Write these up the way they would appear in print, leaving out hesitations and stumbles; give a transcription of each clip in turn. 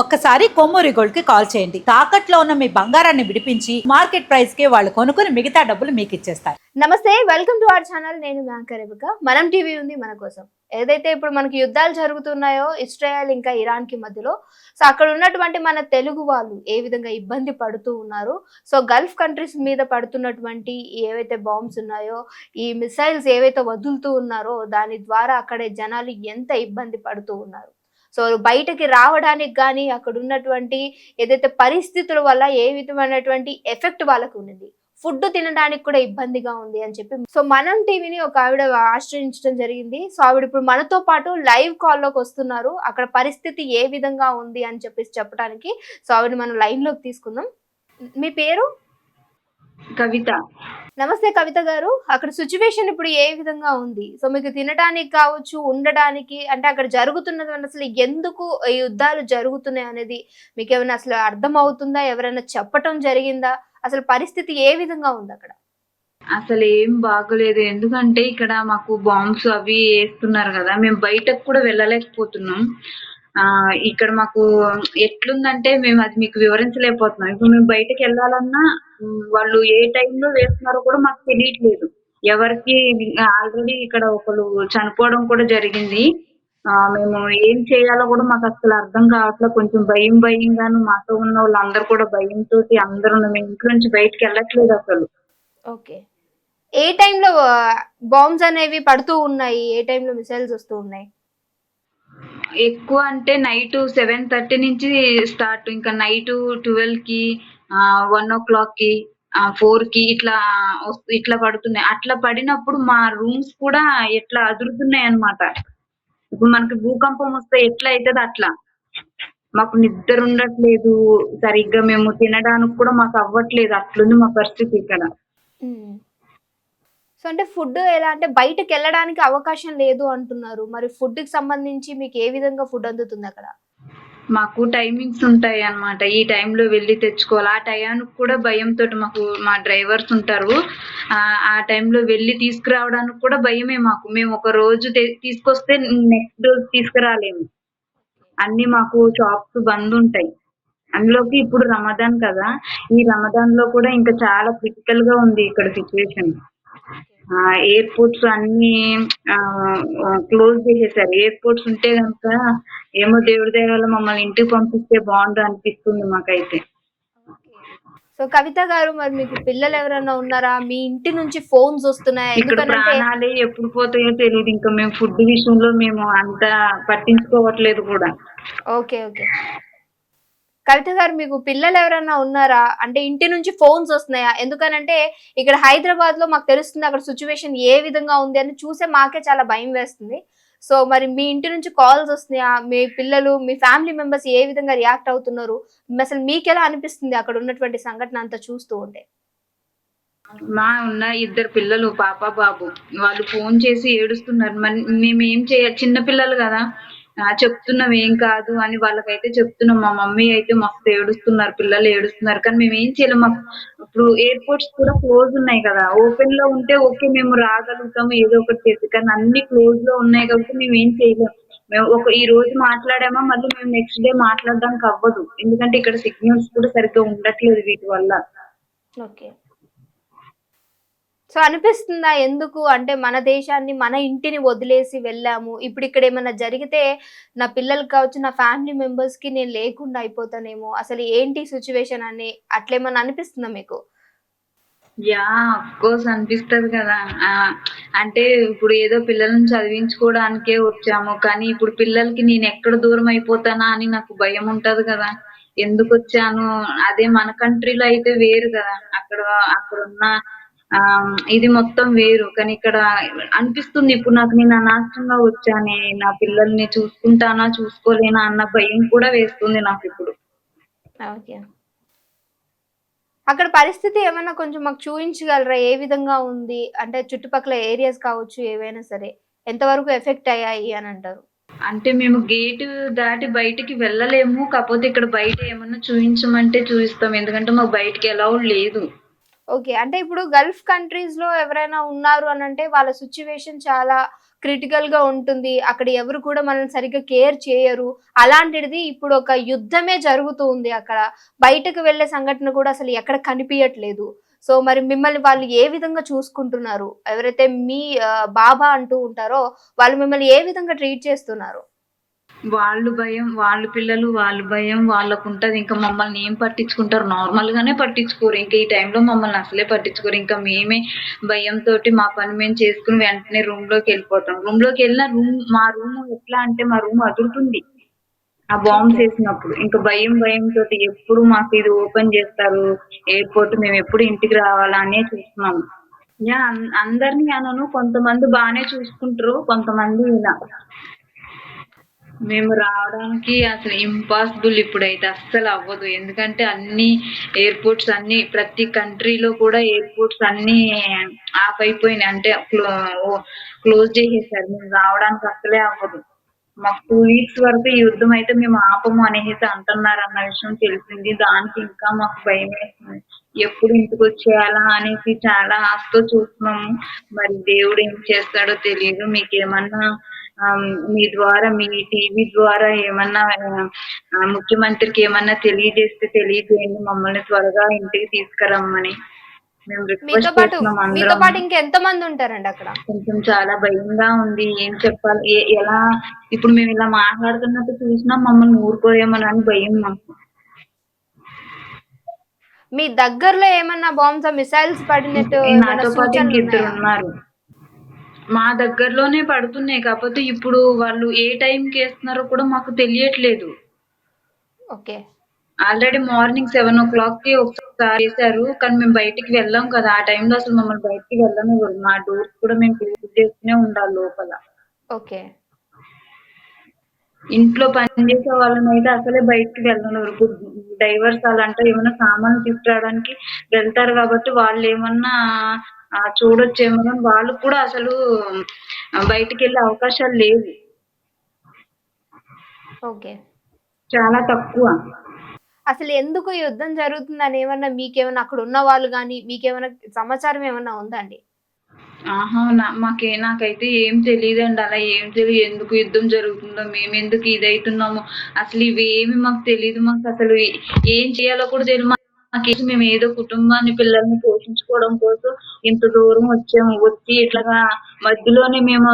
ఒక్కసారి కొమ్మూరి గోల్డ్ కి కాల్ చేయండి. తాకట్లో ఉన్న మీ బంగారాన్ని విడిపించి మార్కెట్ ప్రైస్ కి వాళ్ళు కొనుక్కుని మిగతా డబ్బులు మీకు ఇచ్చేస్తారు. నమస్తే, వెల్కమ్ టు అవర్ ఛానల్. నేను రేబిక. మనం టీవీ ఉంది మన కోసం. ఏదైతే ఇప్పుడు మనకి యుద్ధాలు జరుగుతున్నాయో ఇజ్రాయెల్ ఇంకా ఇరాన్ కి మధ్యలో, సో అక్కడ ఉన్నటువంటి మన తెలుగు వాళ్ళు ఏ విధంగా ఇబ్బంది పడుతూ ఉన్నారు, సో గల్ఫ్ కంట్రీస్ మీద పడుతున్నటువంటి ఏవైతే బాంబ్స్ ఉన్నాయో, ఈ మిసైల్స్ ఏవైతే వదులుతూ ఉన్నారో దాని ద్వారా అక్కడే జనాలు ఎంత ఇబ్బంది పడుతూ ఉన్నారు. సో బయటకి రావడానికి కానీ అక్కడ ఉన్నటువంటి ఏదైతే పరిస్థితుల వల్ల ఏ విధమైనటువంటి ఎఫెక్ట్ వాళ్ళకు ఉన్నది, ఫుడ్ తినడానికి కూడా ఇబ్బందిగా ఉంది అని చెప్పి, సో మనం టీవీని ఒక ఆవిడ ఆశ్రయించడం జరిగింది. సో ఆవిడ ఇప్పుడు మనతో పాటు లైవ్ కాల్లోకి వస్తున్నారు. అక్కడ పరిస్థితి ఏ విధంగా ఉంది అని చెప్పేసి చెప్పడానికి. సో ఆవిడ మనం లైన్ లోకి తీసుకుందాం. మీ పేరు? కవిత. నమస్తే కవిత గారు. అక్కడ సిచ్యువేషన్ ఇప్పుడు ఏ విధంగా ఉంది? సో మీకు తినడానికి కావచ్చు, ఉండడానికి, అంటే అక్కడ జరుగుతున్నది అసలు ఎందుకు ఈ యుద్ధాలు జరుగుతున్నాయి అనేది మీకు ఏమైనా అసలు అర్థం అవుతుందా? ఎవరైనా చెప్పటం జరిగిందా? అసలు పరిస్థితి ఏ విధంగా ఉంది అక్కడ? అసలు ఏం బాగోలేదు. ఎందుకంటే ఇక్కడ మాకు బాంబ్స్ అవి వేస్తున్నారు కదా, మేము బయటకు కూడా వెళ్ళలేకపోతున్నాం. ఇక్కడ మాకు ఎట్లుందంటే మేము అది మీకు వివరించలేకపోతున్నాం. ఇప్పుడు మేము బయటకు వెళ్ళాలన్నా వాళ్ళు ఏ టైంలో వేస్తున్నారో కూడా మాకు తెలియట్లేదు. ఎవరికి ఆల్రెడీ ఇక్కడ ఒకరు చనిపోవడం కూడా జరిగింది. మేము ఏం చేయాలో కూడా మాకు అసలు అర్థం కావట్లేదు. కొంచెం భయంగాను, మాతో ఉన్న వాళ్ళందరూ కూడా భయంతో అందరూ మేము ఇంట్లో నుంచి బయటకు వెళ్ళట్లేదు అసలు. ఓకే. ఏ టైంలో బాంబ్స్ అనేవి పడుతూ ఉన్నాయి? ఏ టైంలో మిసైల్స్ వస్తూ ఉన్నాయి? ఎక్కువ అంటే నైట్ 7:30 నుంచి స్టార్ట్, ఇంకా నైట్ 12కి, 1 o'clockకి, 4కి ఇట్లా పడుతున్నాయి. అట్లా పడినప్పుడు మా రూమ్స్ కూడా ఎట్లా అదురుతున్నాయి అన్నమాట. ఇప్పుడు మనకి భూకంపం వస్తే ఎట్లా అవుతుంది అట్లా. మాకు నిద్ర ఉండట్లేదు సరిగ్గా, మేము తినడానికి కూడా మాకు అవ్వట్లేదు. అట్లుంది మా పరిస్థితి ఇక్కడ. సో అంటే ఫుడ్ ఎలా, అంటే బయటకు వెళ్ళడానికి అవకాశం లేదు అంటున్నారు. మరి ఫుడ్ కి సంబంధించి మీకు ఏ విధంగా ఫుడ్ అందుతుంది అక్కడ? మాకు టైమింగ్స్ ఉంటాయి అన్నమాట. ఈ టైంలో వెళ్ళి తెచ్చుకోవాలి. ఆ టయానికి కూడా భయంతో మాకు మా డ్రైవర్స్ ఉంటారు. ఆ టైంలో వెళ్ళి తీసుకురావడానికి కూడా భయమే మాకు. మేము ఒక రోజు తీసుకొస్తే నెక్స్ట్ రోజు తీసుకురాలేము. అన్ని మాకు షాప్స్ బంద్ ఉంటాయి. అందులోకి ఇప్పుడు రమదాన్ కదా, ఈ రమదాన్ లో కూడా ఇంకా చాలా క్రిటికల్ గా ఉంది ఇక్కడ సిచ్యువేషన్. ఎయిర్పోర్ట్స్ అన్ని క్లోజ్ చేసేసారు. ఎయిర్పోర్ట్స్ ఉంటే కనుక ఏమో దేవుడి దయ వల్ల మమ్మల్ని ఇంటికి పంపిస్తే బాగుండు అనిపిస్తుంది మాకైతే. సో కవిత గారు, మరి మీకు పిల్లలు ఎవరైనా ఉన్నారా? మీ ఇంటి నుంచి ఫోన్స్ వస్తున్నాయా? ఇక్కడ ప్రాణాలే ఎప్పుడు పోతాయో తెలియదు. ఇంకా మేము ఫుడ్ విషయంలో మేము అంత పట్టించుకోవట్లేదు కూడా. Okay okay. కవిత గారు, మీకు పిల్లలు ఎవరైనా ఉన్నారా? అంటే ఇంటి నుంచి ఫోన్స్ వస్తున్నాయా? ఎందుకనంటే ఇక్కడ హైదరాబాద్ లో మాకు తెలుస్తుంది అక్కడ సిచ్యువేషన్ ఏ విధంగా ఉంది అని చూసే మాకే చాలా భయం వేస్తుంది. సో మరి మీ ఇంటి నుంచి కాల్స్ వస్తున్నాయా? మీ పిల్లలు, మీ ఫ్యామిలీ మెంబర్స్ ఏ విధంగా రియాక్ట్ అవుతున్నారు? అసలు మీకు ఎలా అనిపిస్తుంది అక్కడ ఉన్నటువంటి సంఘటన అంతా చూస్తూ ఉంటే? ఉన్న 2 పిల్లలు, పాప బాబు, వాళ్ళు ఫోన్ చేసి ఏడుస్తున్నారు. మేమేం చేయాలి? చిన్న పిల్లలు కదా, చెప్తున్నాం ఏం కాదు అని వాళ్ళకైతే చెప్తున్నాం. మా మమ్మీ అయితే మస్తు ఏడుస్తున్నారు, పిల్లలు ఏడుస్తున్నారు. కానీ మేము ఏం చేయలేము. మాకు ఇప్పుడు ఎయిర్పోర్ట్స్ కూడా క్లోజ్ ఉన్నాయి కదా. ఓపెన్ లో ఉంటే ఓకే, మేము రాగలుగుతాము ఏదో ఒకటి చేసి. కానీ అన్ని క్లోజ్ లో ఉన్నాయి కాబట్టి మేము ఏం చేయలేము. మేము ఈ రోజు మాట్లాడామా మళ్ళీ మేము నెక్స్ట్ డే మాట్లాడడానికి అవ్వదు. ఎందుకంటే ఇక్కడ సిగ్నల్స్ కూడా సరిగ్గా ఉండట్లేదు వీటి వల్ల. ఓకే. సో అనిపిస్తుందా ఎందుకు అంటే మన దేశాన్ని, మన ఇంటిని వదిలేసి వెళ్ళాము, ఇప్పుడు ఇక్కడ ఏమైనా జరిగితే నా పిల్లలకి కావచ్చు, నా ఫ్యామిలీ మెంబర్స్ కి నేను లేకుండా అయిపోతానేమో, అసలు ఏంటి సిచ్యువేషన్ అని అట్లేమన్నా అనిపిస్తుందా మీకు? ఆఫ్ కోర్స్ అనిపిస్తది కదా. అంటే ఇప్పుడు ఏదో పిల్లల్ని చదివించుకోవడానికే వచ్చాము, కానీ ఇప్పుడు పిల్లలకి నేను ఎక్కడ దూరం అయిపోతానా అని నాకు భయం ఉంటది కదా. ఎందుకు వచ్చాను? అదే మన కంట్రీలో అయితే వేరు కదా. అక్కడున్న ఇది మొత్తం వేరు. కానీ ఇక్కడ అనిపిస్తుంది ఇప్పుడు నాకు, నేను అనవసరంగా వచ్చానే, నా పిల్లల్ని చూసుకుంటానా చూసుకోలేనా అన్న భయం కూడా వేస్తుంది నాకు ఇప్పుడు. ఓకే. అక్కడ పరిస్థితి ఏమైనా కొంచెం మాకు చూపించగలరా? ఏ విధంగా ఉంది అంటే చుట్టుపక్కల ఏరియాస్ కావచ్చు, ఏవైనా సరే ఎంతవరకు ఎఫెక్ట్ అయ్యాయి అని అంటారు? అంటే మేము గేటు దాటి బయటికి వెళ్ళలేము. కాకపోతే ఇక్కడ బయట ఏమన్నా చూపించమంటే చూపిస్తాం. ఎందుకంటే మాకు బయటికి అలౌడ్ లేదు. ఓకే. అంటే ఇప్పుడు గల్ఫ్ కంట్రీస్‌లో ఎవరైనా ఉన్నారు అనంటే వాళ్ళ సిట్యుయేషన్ చాలా క్రిటికల్‌గా ఉంటుంది. అక్కడ ఎవరు కూడా మనల్ని సరిగ్గా కేర్ చేయరు. అలాంటిది ఇప్పుడు ఒక యుద్ధమే జరుగుతూ ఉంది అక్కడ. బయటకు వెళ్ళే సంఘటన కూడా అసలు ఎక్కడ కనిపియట్లేదు. సో, మరి మిమ్మల్ని వాళ్ళు ఏ విధంగా చూసుకుంటున్నారు? ఎవరైతే మీ బాబా అంటూ ఉంటారో వాళ్ళు మిమ్మల్ని ఏ విధంగా ట్రీట్ చేస్తున్నారు? వాళ్ళు భయం, వాళ్ళ పిల్లలు వాళ్ళ భయం వాళ్ళకుంటది. ఇంకా మమ్మల్ని ఏం పట్టించుకుంటారు? నార్మల్‌గానే పట్టించుకోరు. ఇంక ఈ టైంలో మమ్మల్ని అసలే పట్టించుకోరు. ఇంకా మేమే భయంతోటి మా పని మేము చేసుకొని వెంటనే రూమ్‌లోకెళ్ళిపోతాం. రూమ్‌లోకెళ్ళిన మా రూమ్ ఎట్లా అంటే మా రూమ్ అదురుతుంది. ఆ బాంబ్స్ ఓకే. ఏసినప్పుడు. ఇంక భయంతోటి ఎప్పుడు మాకు ఇది ఓపెన్ జేస్తారు, ఎయిర్‌పోర్ట్ మేమెప్పుడు ఇంటికి రావాలా అనే చూస్తున్నాము. యాహ్! అందరిని అనను. కొంతమంది బానే చూసుకుంటరు. కొంతమంది ఇలా. మేము రావడానికి అసలు ఇంపాసిబుల్ ఇప్పుడైతే అస్సలవ్వదు. ఎందుకంటే ఎయిర్‌పోర్ట్స్ అన్నీ ప్రతి కంట్రీలో కూడా ఎయిర్‌పోర్ట్స్ అన్నీ ఆఫ్ అయిపోయినాయి. అంటే క్లోజ్ చేసేసారు. మేము రావడానికి అస్సలే అవ్వదు. మాకు 2 వీక్స్ వరకు ఈ యుద్ధం అయితే మేము ఆపము అనేసి అంటున్నారన్న విషయం తెలిసింది. దానికి ఇంకా మాకు భయమేస్తుంది. ఎప్పుడు ఇంటికొచ్చేయాలా అనేసి చాలా ఆశతో చూస్తున్నాము. మరి దేవుడు ఏం చేస్తాడో తెలీదు. మీకేమన్నా మీ ద్వారా మీ టీవీ ద్వారా ఏమన్నా ముఖ్యమంత్రికి ఏమన్నా తెలియజేస్తే తెలియజేయండి. మమ్మల్ని త్వరగా ఇంటికి తీసుకురమ్మని మేము మీతో రిక్వెస్ట్ పాటు చేస్తున్నాం మీతో అందరం. పాటు ఇంకెంతమంది ఉంటారండి అక్కడ? కొంచెం చాలా భయంగా ఉంది. ఏం చెప్పాలి? ఎలా ఇప్పుడు మేమిలా మాట్లాడుతున్నట్టు చూసినా మమ్మల్ని ఊరుకోరేమోనని భయం మాకు. మీ దగ్గరలో ఏమన్నా బాంబ్స్ మిసైల్స్ పడినట్టు ఏమన్నా నాతో పాటు సూచనలున్నాయా? ఇంకిద్దరున్నారు. మా దగ్గరలోనే పడుతున్నాయి. కాపోతే ఇప్పుడు వాళ్ళు ఏ టైంకేస్తున్నారో కూడా మాకు తెలియట్లేదు. ఓకే. ఆల్రెడీ మార్నింగ్ 7:00కి ఒకసారి ఏసారు. కానీ మేము బయటికి వెళ్ళాం కదా! ఆ టైంలో అసలు మమ్మల్ని బయటికి వెళ్ళనివ్వరు. మా డోర్స్ కూడా మేము క్లోజ్ చేసుకునే ఉండాలి లోపల. ఓకే. ఇంట్లో పనిచేసే వాళ్ళనైతే అసలే బయటికి వెళ్ళనివ్వరు. ఇప్పుడు డైవర్స్ అలాంటి ఏమన్నా సామాన్లు తీసుకురావడానికి వెళ్తారు కాబట్టి వాళ్ళేమన్నా చూడొచ్చేమో గాని వాళ్ళకి కూడా అసలు బయటికెళ్ళే అవకాశాలు లేవు. ఓకే. చాలా తక్కువ. అసలు ఎందుకు ఈ యుద్ధం జరుగుతుందని ఏమన్నా మీకేమన్నా అక్కడ ఉన్న వాళ్ళు గాని, మీకేమన్నా సమాచారం ఏమన్నా ఉందా అండి? ఆహా! నాకైతే ఏం తెలీదండి. అలా ఏం తెలీదు. ఎందుకు యుద్ధం జరుగుతుందో, మేమెందుకు ఇదైతున్నామో, అసలు ఇవేమి మాకు తెలీదు. మాకసలు ఏం చేయాలో కూడా తెలీదు. మాకేసి మేమేదో కుటుంబాన్ని, పిల్లల్ని పోషించుకోవడం కోసం ఇంత దూరం వచ్చాము. వచ్చి ఇట్లాగా మధ్యలోనే మేము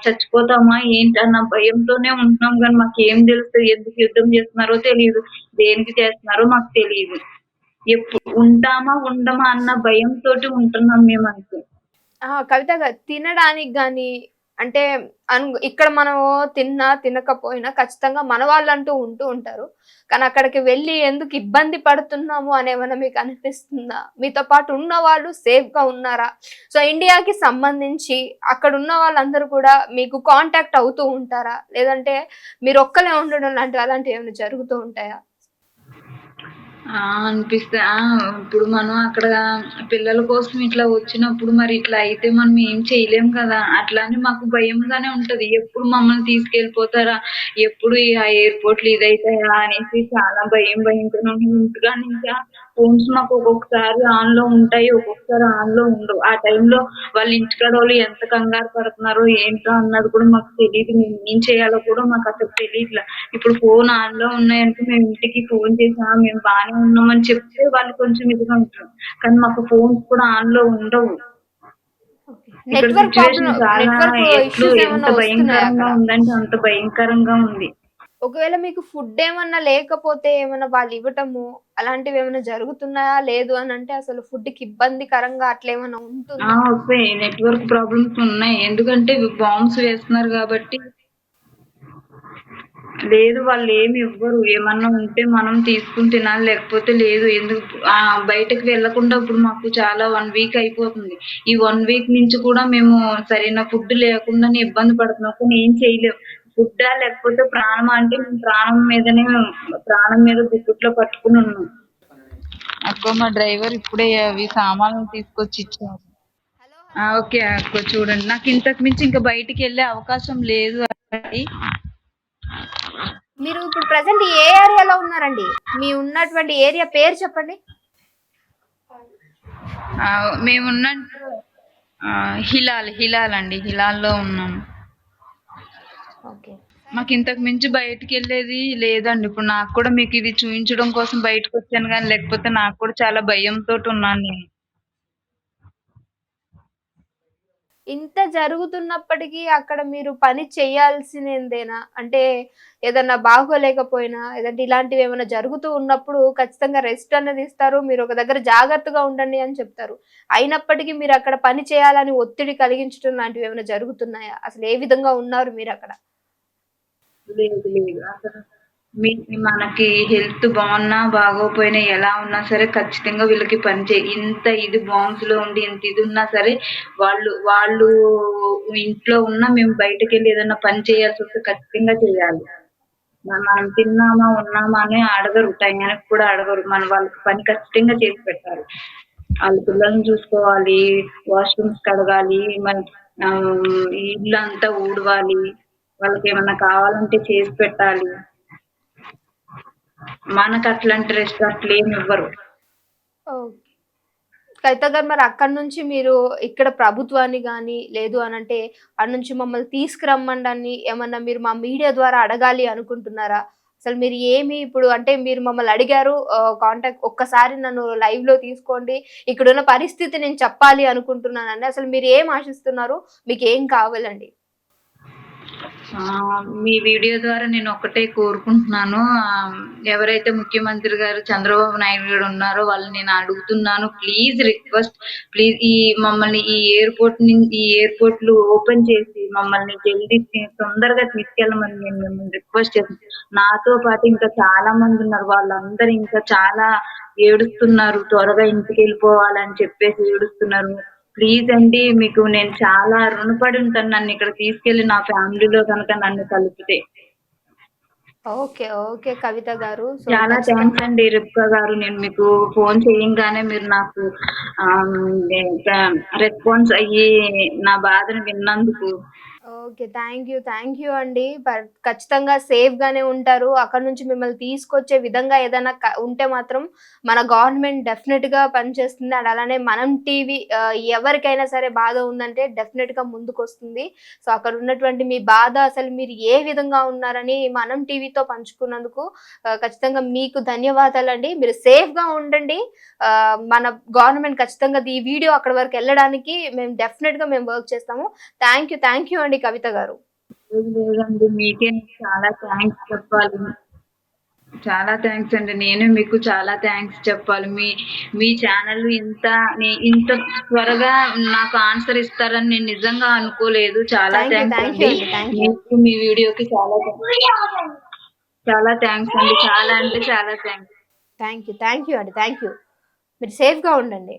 చచ్చిపోతామా ఏంటన్న భయంతోనే ఉంటున్నాం గానీ మాకేం తెలుస్తది? ఎందుకు యుద్ధం చేస్తున్నారో తెలీదు. దేనికి చేస్తున్నారో మాకు తెలీదు. ఉంటామా, ఉండమా అన్న భయంతోటి ఉంటున్నాం మేమంతే. కవిత గారు తినడానికి గాని అంటే ఇక్కడ మనము తిన్నా, తినకపోయినా ఖచ్చితంగా మన వాళ్ళంటూ ఉంటూ ఉంటారు. కానీ అక్కడికి వెళ్లి ఎందుకు ఇబ్బంది పడుతున్నాము అనేమన్నా మీకు అనిపిస్తుందా? మీతో పాటు ఉన్న వాళ్ళు సేఫ్‌గా ఉన్నారా? సో, ఇండియాకి సంబంధించి అక్కడ ఉన్న వాళ్ళందరూ కూడా మీకు కాంటాక్ట్ అవుతూ ఉంటారా? లేదంటే మీరొక్కలే ఉండడం లాంటివి అలాంటివి ఏమైనా జరుగుతూ ఉంటాయా? ఇప్పుడు మనం అక్కడ పిల్లల కోసం ఇట్లా వచ్చినప్పుడు మరి ఇట్లా అయితే మనం ఏం చేయలేం కదా! అట్లా అని మాకు భయంగానే ఉంటది. ఎప్పుడు మమ్మల్ని తీసుకెళ్ళిపోతారా? ఎప్పుడు ఆ ఎయిర్‌పోర్ట్‌లు ఇదైతాయా అనేసి చాలా భయంతోనే ఉంటాం. ఇంటికాడ నుంచి ఫోన్స్ మాకు ఒక్కొక్కసారి ఆన్‌లో ఉంటాయి. ఒక్కొక్కసారి ఆన్‌లో ఉండవు. ఆ టైంలో వాళ్ళ ఇంటికాడోళ్ళు ఎంత కంగారు పడుతున్నారో ఏంటో అన్నది కూడా మాకు తెలీదు. మేము ఏం చేయాలో కూడా మాకసలు తెలీట్లా. ఇప్పుడు ఫోన్ ఆన్‌లో ఉన్నాయనుకో మేము ఇంటికి ఫోన్ చేసి మేము బానే ఉన్నామని చెప్తే వాళ్ళు కొంచెం ఇదిగా ఉంటారు. కానీ మాకు ఫోన్స్ కూడా ఆన్‌లో ఉండవు. ఇక్కడ సిట్యుయేషన్ చాలా నెట్వర్క్ ఇష్యూస్ ఎంత ఏమన్నా వస్తున్నాయా భయంకరంగా అక్కడ? ఉందంటే అంత భయంకరంగా ఉంది. ఒకవేళ మీకు ఫుడ్ ఏమన్నా లేకపోతే ఏమన్నా వాళ్ళు ఇవ్వటము అలాంటివి ఏమైనా జరుగుతున్నాయా? లేదు అనంటే అసలు ఫుడ్‌కి ఇబ్బందికరంగా అట్లేమన్నా ఉంటుందా? వస్తాయి. నెట్వర్క్ ప్రాబ్లమ్స్ ఉన్నాయి. ఎందుకంటే బాంబ్స్ వేస్తున్నారు గాబట్టి లేదు వాళ్ళేమి ఇవ్వరు. ఏమన్నా ఉంటే మనం తీసుకొని తినాలి. లేకపోతే లేదు. బయటకి వెళ్ళకుండా ఇప్పుడు మాకు చాలా 1 వీక్ అయిపోతుంది. ఈ 1 వీక్ నుంచి కూడా మేము సరైన ఫుడ్ లేకుండానే ఇబ్బంది పడుతున్నాం. కానీ ఏం చేయలేం. ఫుడ్డా లేకపోతే ప్రాణమా అంటే మేము ప్రాణం మీద గుప్పిట్లో పట్టుకొనున్నాం. అక్క మా డ్రైవర్ ఇప్పుడే అవి సామాన్లు తీసుకొచ్చి ఇచ్చారు. ఓకే అక్క చూడండి. నాకు ఇంతకు మించి ఇంక బయటికెళ్ళే అవకాశం లేదు అండి. మీరు ఇప్పుడు ప్రెజెంట్ ఏ ఏరియాలో ఉన్నారండి? మీ ఉన్నటువంటి ఏరియా పేరు చెప్పండి. మేమున్న హిలాల్ అండి, హిలాల్లో ఉన్నాం. ఓకే. మాకు ఇంతకు మించి బయటికి వెళ్ళేది లేదండి. ఇప్పుడు నాకు కూడా మీకు ఇది చూపించడం కోసం బయటకు వచ్చాను, కానీ లేకపోతే నాకు కూడా చాలా భయంతో ఉన్నాను నేను. ఇంత జరుగుతున్నప్పటికీ అక్కడ మీరు పని చేయాల్సిందేనా? అంటే ఏదన్నా బాగోలేకపోయినా, ఏదంటే ఇలాంటివి ఏమైనా జరుగుతూ ఉన్నప్పుడు ఖచ్చితంగా రెస్ట్ అనేది ఇస్తారు. మీరు ఒక దగ్గర జాగ్రత్తగా ఉండండి అని చెప్తారు. అయినప్పటికీ మీరు అక్కడ పని చేయాలని ఒత్తిడి కలిగించడం లాంటివి ఏమైనా జరుగుతున్నాయా? అసలు ఏ విధంగా ఉన్నారు మీరక్కడ? లేదు. అసలు మనకి హెల్త్ బాగున్నా, బాగోపోయినా, ఎలా ఉన్నా సరే ఖచ్చితంగా వీళ్ళకి పని ఇంత ఇది బాంబ్స్‌లో ఉండి ఇంత ఇది ఉన్నా సరే వాళ్ళు ఇంట్లో ఉన్నా మేము బయటకెళ్ళి ఏదన్నా పని చేయాల్సొస్తే ఖచ్చితంగా చేయాలి. మనం తిన్నామా, ఉన్నామా అని అడగరు. టయానికి కూడా అడగరు. వాళ్ళకి పని ఖచ్చితంగా చేసి పెట్టాలి. ఆళ్ళ పిల్లల్ని చూసుకోవాలి, వాష్‌రూమ్స్ కడగాలి, ఇల్లంతా ఊడవాలి. వాళ్ళకేమన్నా కావాలంటే చేసి పెట్టాలి. మనకు అట్లాంటి రెస్ట్ అట్లేమి ఇవ్వరు. ఓకే. కవిత గారు, మరి అక్కడి నుంచి మీరు ఇక్కడ ప్రభుత్వాన్ని గాని, లేదు అనంటే అటు నుంచి మమ్మల్ని తీసుకురమ్మండని ఏమన్నా మీరు మా మీడియా ద్వారా అడగాలి అనుకుంటున్నారా? అసలు మీరు ఏమి ఇప్పుడు అంటే మీరు మమ్మల్ని అడిగారు, కాంటాక్ట్ ఒక్కసారి నన్ను లైవ్‌లో తీసుకోండి. ఇక్కడున్న పరిస్థితి నేను చెప్పాలి అనుకుంటున్నానని. అసలు మీరు ఏం ఆశిస్తున్నారు? మీకేం కావాలండి? మీ వీడియో ద్వారా నేను ఒక్కటే కోరుకుంటున్నాను. ఎవరైతే ముఖ్యమంత్రి గారు చంద్రబాబు నాయుడు గారు ఉన్నారో వాళ్ళని నేను అడుగుతున్నాను. ప్లీజ్ రిక్వెస్ట్, ప్లీజ్ మమ్మల్ని ఈ ఎయిర్‌పోర్ట్‌లు ఓపెన్ చేసి మమ్మల్ని జల్దీ తొందరగా తీసుకెళ్ళమని నేను మిమ్మల్ని రిక్వెస్ట్ చేస్తున్నాను. నాతో పాటు ఇంకా చాలా మంది ఉన్నారు. వాళ్ళందరూ ఇంకా చాలా ఏడుస్తున్నారు. త్వరగా ఇంటికెళ్ళిపోవాలని చెప్పేసి ఏడుస్తున్నారు. ప్లీజ్ అండి, మీకు నేను చాలా రుణపడి ఉంటాను నన్ను ఇక్కడ తీసుకెళ్ళి నా ఫ్యామిలీలో గనక నన్ను కలిపితే. ఓకే. ఓకే కవిత గారు. సో, చాలా థ్యాంక్స్ అండి రిబ్కా గారు. నేను మీకు ఫోన్ చేయంగానే మీరు నాకు రెస్పాన్స్ అయ్యి నా బాధను విన్నందుకు. ఓకే. థ్యాంక్ యూ అండి. ఖచ్చితంగా సేఫ్‌గానే ఉంటారు. అక్కడి నుంచి మిమ్మల్ని తీసుకొచ్చే విధంగా ఏదైనా ఉంటే మాత్రం మన గవర్నమెంట్ డెఫినిట్‌గా పనిచేస్తుంది. అండ్ అలానే మనం టీవీ ఎవరికైనా సరే బాధ ఉందంటే డెఫినిట్‌గా ముందుకొస్తుంది. సో, అక్కడ ఉన్నటువంటి మీ బాధ అసలు మీరు ఏ విధంగా ఉన్నారని మనం టీవీతో పంచుకున్నందుకు ఖచ్చితంగా మీకు ధన్యవాదాలండి. మీరు సేఫ్‌గా ఉండండి. మన గవర్నమెంట్ ఖచ్చితంగా ఈ వీడియో అక్కడి వరకు వెళ్ళడానికి మేము డెఫినిట్‌గా వర్క్ చేస్తాము. థ్యాంక్ యూ అండి కవిత గారు. లేదండి, మీకే చాలా థ్యాంక్స్ చెప్పాలి. చాలా థ్యాంక్స్ అండి. నేను మీకు చాలా థ్యాంక్స్ చెప్పాలి. మీ ఛానల్ ఇంత త్వరగా నాకు ఆన్సర్ ఇస్తారని నేను నిజంగా అనుకోలేదు. చాలా థ్యాంక్స్ అండి. మీకు మీ వీడియోకి చాలా థ్యాంక్స్ అండి. చాలా అంటే చాలా థ్యాంక్స్. థ్యాంక్ యూ అండి. మీరు సేఫ్‌గా ఉండండి.